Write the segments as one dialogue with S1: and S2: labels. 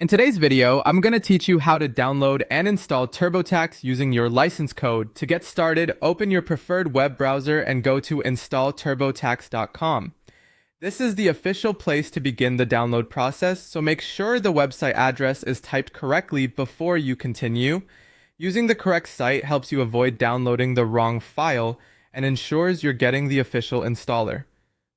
S1: In today's video, I'm going to teach you how to download and install TurboTax using your license code. To get started, open your preferred web browser and go to installturbotax.com. This is the official place to begin the download process, so make sure the website address is typed correctly before you continue. Using the correct site helps you avoid downloading the wrong file and ensures you're getting the official installer.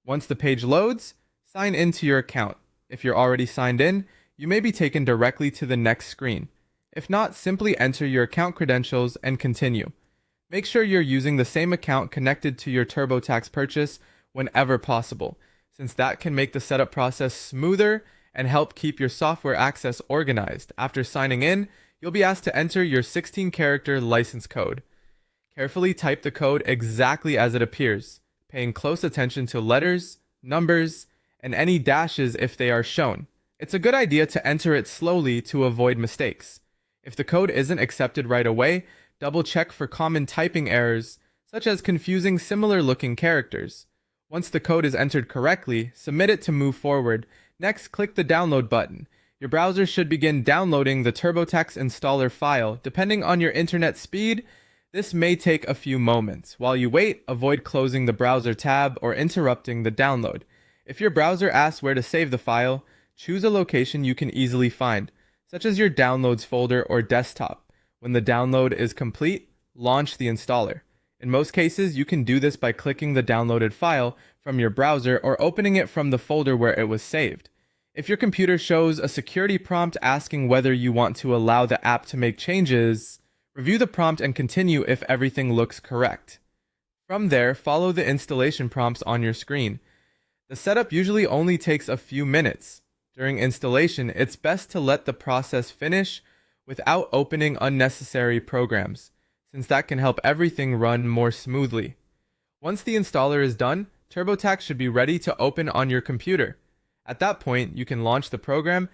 S1: Once the page loads, sign into your account. If you're already signed in, you may be taken directly to the next screen. If not, simply enter your account credentials and continue. Make sure you're using the same account connected to your TurboTax purchase whenever possible, since that can make the setup process smoother and help keep your software access organized. After signing in, you'll be asked to enter your 16-character license code. Carefully type the code exactly as it appears, paying close attention to letters, numbers, and any dashes if they are shown. It's a good idea to enter it slowly to avoid mistakes. If the code isn't accepted right away, double check for common typing errors, such as confusing similar-looking characters. Once the code is entered correctly, submit it to move forward. Next, click the download button. Your browser should begin downloading the TurboTax installer file. Depending on your internet speed, this may take a few moments. While you wait, avoid closing the browser tab or interrupting the download. If your browser asks where to save the file, choose a location you can easily find, such as your downloads folder or desktop. When the download is complete, launch the installer. In most cases, you can do this by clicking the downloaded file from your browser or opening it from the folder where it was saved. If your computer shows a security prompt asking whether you want to allow the app to make changes, review the prompt and continue if everything looks correct. From there, follow the installation prompts on your screen. The setup usually only takes a few minutes. During installation, it's best to let the process finish without opening unnecessary programs, since that can help everything run more smoothly. Once the installer is done, TurboTax should be ready to open on your computer. At that point, you can launch the program